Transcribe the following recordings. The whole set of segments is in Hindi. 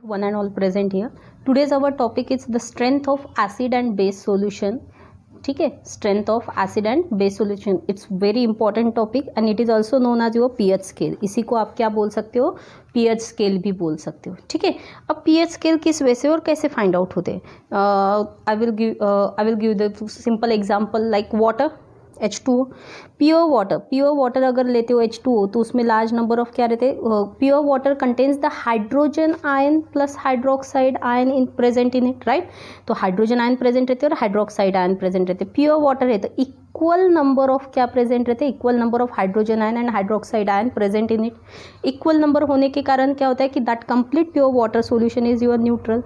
One and all present here. Today's our topic is the strength of acid and base solution. ठीक है, strength of acid and base solution. It's very important topic and it is also known as your pH scale. इसी को आप क्या बोल सकते हो, pH scale भी बोल सकते हो. ठीक है, अब pH scale किस वे से और कैसे फाइंड आउट होते हैं. I will give the simple example like water. H2O, pure water अगर लेते हो H2O तो उसमें लार्ज नंबर ऑफ क्या रहते हैं. Pure water contains the hydrogen ion plus hydroxide ion in present in it, right. तो हाइड्रोजन आयन प्रेजेंट रहते हैं और हाइड्रोक्साइड आयन प्रेजेंट रहते हैं. प्योर वाटर है तो इक्वल नंबर ऑफ क्या प्रेजेंट रहते हैं, equal number of hydrogen ion and hydroxide ion present in it. Equal number होने के कारण क्या होता है कि that complete pure water solution is your neutral.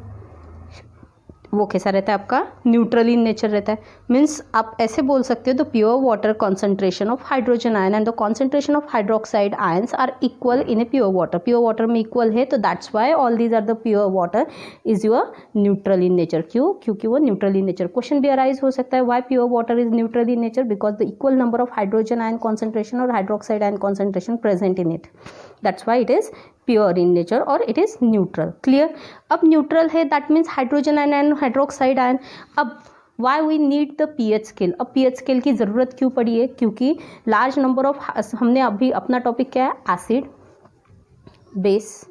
वो कैसा रहता है आपका, न्यूट्रल इन नेचर रहता है. मीन्स आप ऐसे बोल सकते हो the pure water concentration of hydrogen ion and the concentration of hydroxide ions are equal in a pure water. Pure water में इक्वल है तो that's why all these are the pure water is your neutral in nature. क्यों, क्योंकि वो न्यूट्रल इन नेचर. क्वेश्चन भी अराइज हो सकता है why pure water is neutral in nature, because the equal number of hydrogen ion concentration और hydroxide ion concentration present in it. That's why it is pure in nature और इट इज न्यूट्रल. क्लियर. अब न्यूट्रल है that means hydrogen ion and hydroxide ion. अब why we need the pH scale. अब पीएच स्केल की ज़रूरत क्यों पड़ी है, क्योंकि लार्ज नंबर ऑफ, हमने अभी अपना टॉपिक क्या है, acid base,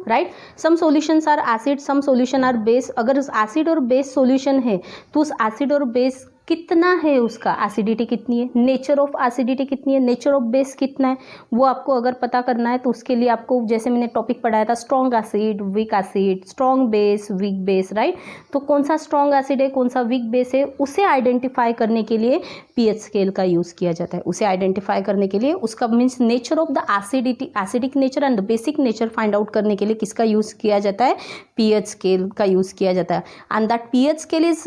right. Some solutions are acid, some solution are base. अगर उस एसिड और बेस सॉल्यूशन है तो उस एसिड और बेस कितना है, उसका एसिडिटी कितनी है, नेचर ऑफ एसिडिटी कितनी है, नेचर ऑफ बेस कितना है, वो आपको अगर पता करना है तो उसके लिए आपको, जैसे मैंने टॉपिक पढ़ाया था, strong acid, weak acid, strong base, weak base, right. तो कौन सा स्ट्रॉन्ग एसिड है, कौन सा वीक बेस है, उसे आइडेंटिफाई करने के लिए पीएच स्केल का यूज़ किया जाता है. उसे आइडेंटिफाई करने के लिए उसका means nature of the acidity, acidic nature and the basic nature find out करने के लिए किसका यूज़ किया जाता है, पीएच स्केल का यूज़ किया जाता है. And that pH scale is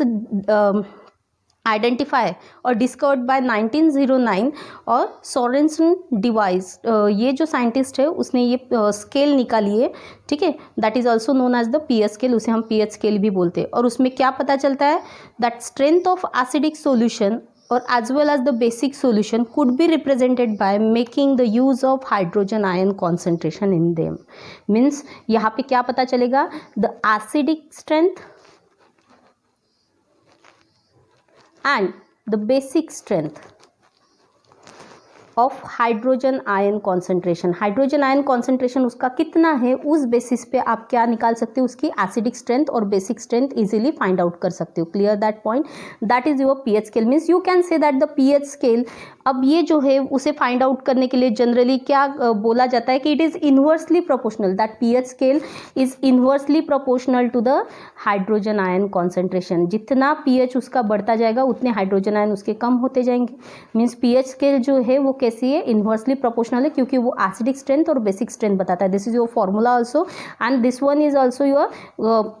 identify और डिस्कवर्ड बाय 1909 और सोरेनसन डिवाइस. ये जो साइंटिस्ट है उसने ये स्केल निकाली है. ठीक है, that is also known as the pH scale. उसे हम पीएच स्केल भी बोलते हैं. और उसमें क्या पता चलता है, that strength of acidic solution or as well as the basic solution could be represented by making the use of hydrogen ion concentration in them. Means यहाँ पे क्या पता चलेगा, the acidic strength and the basic strength of hydrogen ion concentration. Hydrogen ion concentration उसका कितना है, उस बेसिस पे आप क्या निकाल सकते हो, उसकी एसिडिक स्ट्रेंथ और basic strength easily find out कर सकते हो. Clear that point. That is your pH scale. Means you can say that the pH scale, अब ये जो है उसे फाइंड आउट करने के लिए जनरली क्या बोला जाता है कि it is inversely proportional. That pH scale is inversely proportional to the hydrogen ion concentration. जितना पीएच उसका बढ़ता जाएगा उतने हाइड्रोजन आयन उसके कम होते जाएंगे. मीन्स पीएच स्केल जो है वो कैसी है, इन्वर्सली प्रोपोर्शनल है, क्योंकि वो एसिडिक स्ट्रेंथ और बेसिक स्ट्रेंथ बताता है. This is your formula also and this one is also your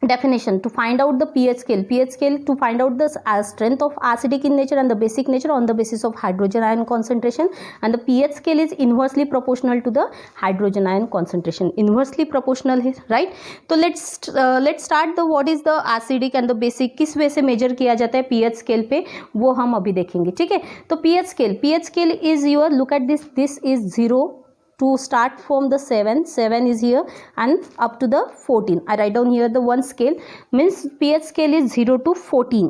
definition to find out the pH scale. pH scale to find out the strength of acidic in nature and the basic nature on the basis of hydrogen ion concentration, and the pH scale is inversely proportional to the hydrogen ion concentration. Inversely proportional है, right. तो let's start the what is the acidic and the basic, किस वे से मेजर किया जाता है pH scale पे, वो हम अभी देखेंगे. ठीक है, तो pH scale is your, look at this is 0 to start from the 7 is here and up to the 14. I write down here the one scale. Means pH scale is 0 to 14.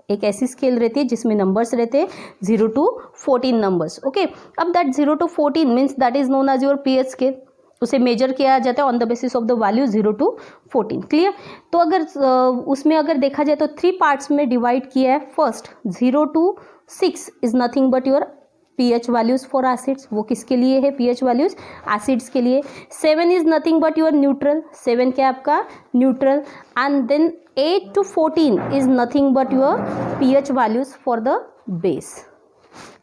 एक ऐसी स्केल रहती है जिसमें नंबर्स रहते हैं 0 to 14 नंबर्स. ओके, अब that 0 to 14 means that is known as your pH scale. उसे मेजर किया जाता है on the basis of the value 0 to 14. Clear. तो अगर उसमें अगर देखा जाए तो 3 पार्ट्स में डिवाइड किया है. First 0 to 6 is nothing but your pH values for acids. वो किसके लिए है pH वैल्यूज, एसिड्स के लिए. 7 is nothing but your neutral. 7 क्या आपका neutral. And then 8 to 14 is nothing but your pH values for the base.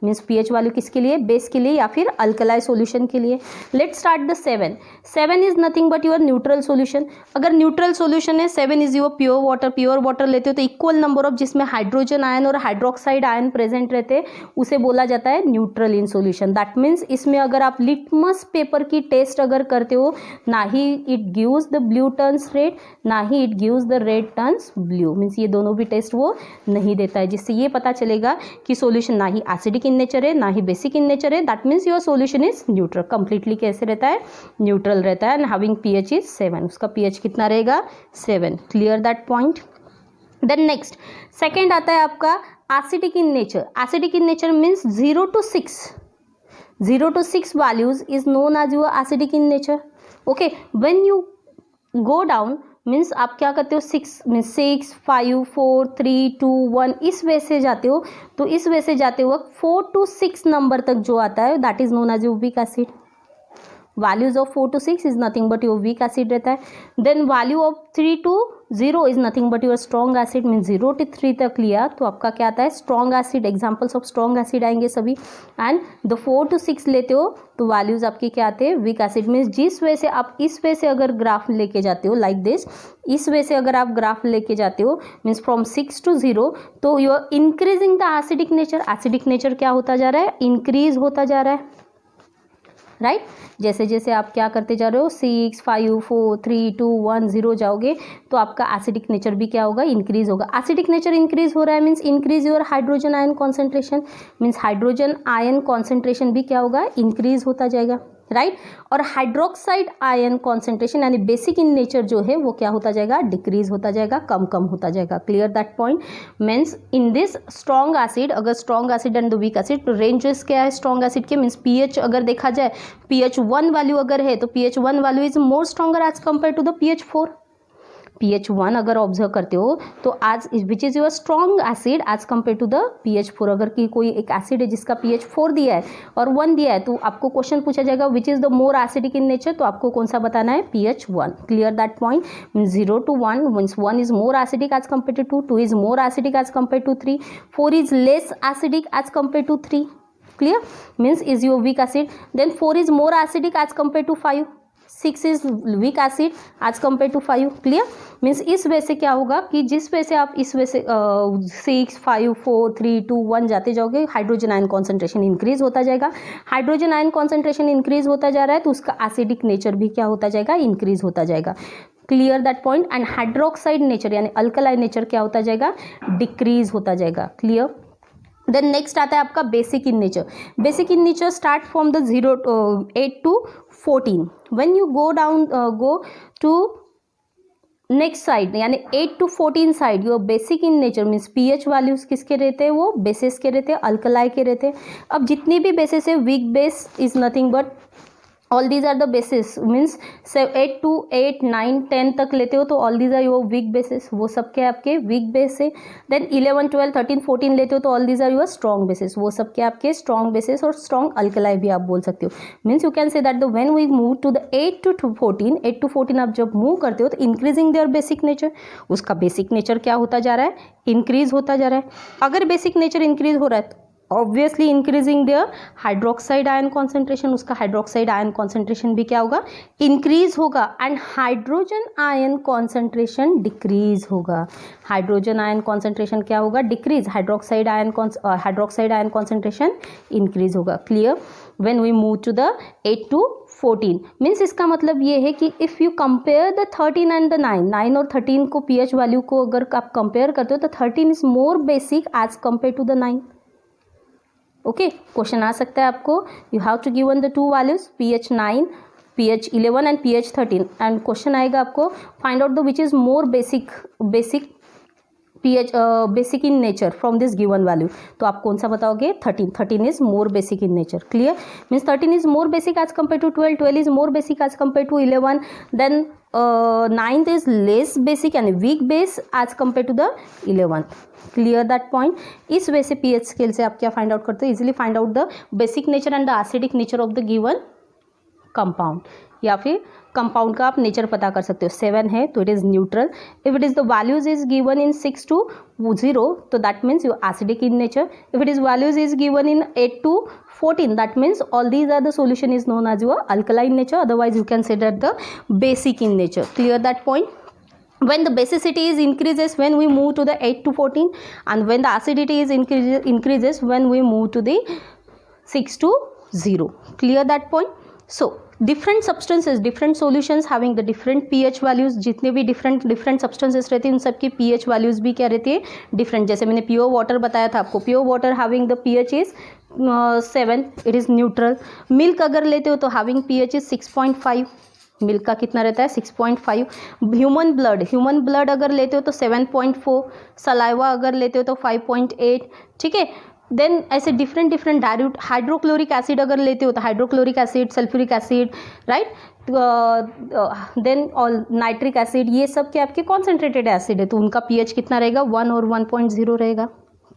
Means pH value किसके लिए, बेस के लिए या फिर अल्कलाई सॉल्यूशन के लिए. Let's start the 7 is nothing but your neutral solution. अगर न्यूट्रल सॉल्यूशन है 7 इज योर प्योर वाटर लेते हो तो इक्वल नंबर ऑफ जिसमें हाइड्रोजन आयन और हाइड्रोक्साइड आयन प्रेजेंट रहते हैं उसे बोला जाता है neutral in solution. That means इसमें अगर आप लिटमस पेपर की टेस्ट अगर करते हो, ना ही it gives the blue turns red, ना ही it gives the red turns blue. Means ये दोनों भी टेस्ट वो नहीं देता है, जिससे ये पता चलेगा कि सॉल्यूशन ना ही एसिडिक इन नेचर है, ना ही बेसिक इन नेचर है, that means your solution is neutral, completely कैसे रहता है, न्यूट्रल रहता है, एंड हैविंग pH इज 7, उसका pH कितना रहेगा 7, clear that point. Then next second आता है आपका acidic in nature. Acidic in nature means 0 to 6, 0 to 6 values is known as your acidic in nature. Okay, when you go down means आप क्या करते हो, 6 मीन्स 6 5 4 3 2 1 इस वे से जाते हो, तो इस वे से जाते हुए 4 to 6 नंबर तक जो आता है that is known as your weak acid. Values of 4 to 6 is nothing but your weak acid रहता है। Then value of 3 to 0 is nothing but your strong acid, mean 0 to 3 तक लिया तो आपका क्या आता है strong acid, examples of strong acid आएंगे सभी। एंड द 4 to 6 लेते हो तो वैल्यूज आपके क्या आते हैं वीक एसिड। मीन्स जिस वे से आप इस वे से अगर ग्राफ लेके जाते हो लाइक दिस, इस वे से अगर आप ग्राफ लेके जाते हो मीन्स फ्रॉम 6 to 0, तो you are increasing the acidic nature. Acidic nature क्या होता जा रहा है, इंक्रीज होता जा रहा है, राइट जैसे जैसे आप क्या करते जा रहे हो 6 5 4 3 2 1 0 जाओगे तो आपका एसिडिक नेचर भी क्या होगा, इंक्रीज होगा। एसिडिक नेचर इंक्रीज हो रहा है means increase your hydrogen ion concentration, means hydrogen ion concentration भी क्या होगा, इंक्रीज होता जाएगा, राइट। और हाइड्रोक्साइड आयन कॉन्सेंट्रेशन यानी बेसिक इन नेचर जो है वो क्या होता जाएगा, डिक्रीज होता जाएगा, कम कम होता जाएगा, clear that point. Means in this strong acid, अगर strong acid and the weak acid तो रेंजेस क्या है स्ट्रॉन्ग एसिड के, मीन्स pH अगर देखा जाए pH 1 वैल्यू अगर है तो pH 1 value is more stronger as compare to the pH 4। pH 1 अगर ऑब्जर्व करते हो तो आज which is your strong acid as compare to the pH 4। अगर कि कोई एक एसिड है जिसका pH 4 दिया है और 1 दिया है तो आपको क्वेश्चन पूछा जाएगा which is the more acidic in nature, तो आपको कौन सा बताना है, pH 1, clear that point. 0 to 1 means 1 is more acidic as compare to 2 is more acidic as compare to 3, 4 is less acidic as compare to 3, clear means is your weak acid. Then 4 is more acidic as compared to 5, 6 is weak acid as compared to 5, clear means इस वे से क्या होगा कि जिस वे से आप इस वे से 6 5 4 3 2 1 जाते जाओगे हाइड्रोजन आयन कॉन्सेंट्रेशन इंक्रीज होता जाएगा। हाइड्रोजन आयन कॉन्सेंट्रेशन इंक्रीज होता जा रहा है तो उसका एसिडिक नेचर भी क्या होता जाएगा, इंक्रीज होता जाएगा, clear that point. And hydroxide nature यानी अल्कलाइन नेचर क्या होता जाएगा, डिक्रीज होता जाएगा, क्लियर। देन नेक्स्ट आता है आपका basic in nature. Basic in nature start from the 8 to 14। When you go down go to next side यानी 8 to 14 side, your basic in nature means pH values किसके रहते हैं, वो बेसिस के रहते हैं, अल्कलाई के रहते हैं। अब जितनी भी बेसिस है weak base is nothing but all these are the bases, means 8 to 8 9 10 तक लेते हो तो all these are your weak bases, वो सब क्या आपके वीक बेस है। देन 11 12 13 14 लेते हो तो all these are your strong bases, वो सब क्या आपके स्ट्रॉन्ग बेसिस और स्ट्रॉन्ग अल्कलाई भी आप बोल सकते हो। Means you can say that the when we move to the 8 to 14 आप जब मूव करते हो तो इंक्रीजिंग देयर बेसिक नेचर, उसका बेसिक नेचर क्या होता जा रहा है, इंक्रीज होता जा रहा है। अगर बेसिक नेचर इंक्रीज हो रहा है obviously increasing their hydroxide ion concentration, उसका हाइड्रोक्साइड आयन कॉन्सेंट्रेशन भी क्या होगा, इंक्रीज होगा। And hydrogen ion concentration decrease होगा। हाइड्रोजन आयन कॉन्सेंट्रेशन क्या होगा, decrease. Hydroxide ion concentration increase होगा, clear. When we move to the 8 to 14 means इसका मतलब ये है कि if you compare the 13 and the 9 और 13 को pH वैल्यू को अगर आप कंपेयर करते हो तो 13 is more basic as compare to the 9। Okay, question आ सकता है आपको, you have to given the two values pH 9 pH 11 and pH 13 and question आएगा आपको find out the which is more basic pH basic in nature from this given value, तो आप कौन सा बताओगे, 13 is more basic in nature, clear. Means 13 is more basic as compare to 12 is more basic as compare to 11, then 9th is less basic यानी weak base as compare to the 11, clear that point. इस वे से pH स्केल से आप क्या फाइंड आउट करते हो, easily find out the basic nature and the acidic nature of the given compound, या फिर कंपाउंड का आप नेचर पता कर सकते हो। 7 है तो it is neutral, if it is the values is given in 6 to 0 तो that means you acidic in nature, if it is values is given in 8 to 14 that means all these are the solution is known as your alkaline nature, otherwise you can say that the basic in nature, clear that point. When the basicity is increases when we move to the 8 to 14 and when the acidity is increases when we move to the 6 to 0, clear that point. So different substances, different solutions having the different pH values, जितने भी different substances रहते हैं उन सब की pH values भी क्या रहती है, different। जैसे मैंने प्योर वाटर बताया था आपको, pure water having the pH is 7, it is neutral. Milk अगर लेते हो तो हैविंग pH इज 6.5, मिल्क का कितना रहता है 6.5। ह्यूमन ब्लड अगर लेते हो तो 7.4, सलाइवा अगर लेते हो तो 5.8, ठीक है। देन ऐसे डिफरेंट डायल्यूट, हाइड्रोक्लोरिक एसिड अगर लेते हो तो hydrochloric acid, sulphuric acid, right, then all nitric acid, ये सब के आपके कॉन्सेंट्रेटेड एसिड है, तो उनका pH कितना रहेगा 1 और 1.0 रहेगा।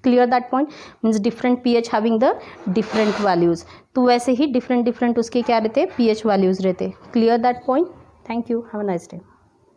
Clear that point, means different pH having the different values. तो वैसे ही डिफरेंट उसके क्या रहते हैं pH वैल्यूज रहते हैं। Clear that point, thank you, have a nice day.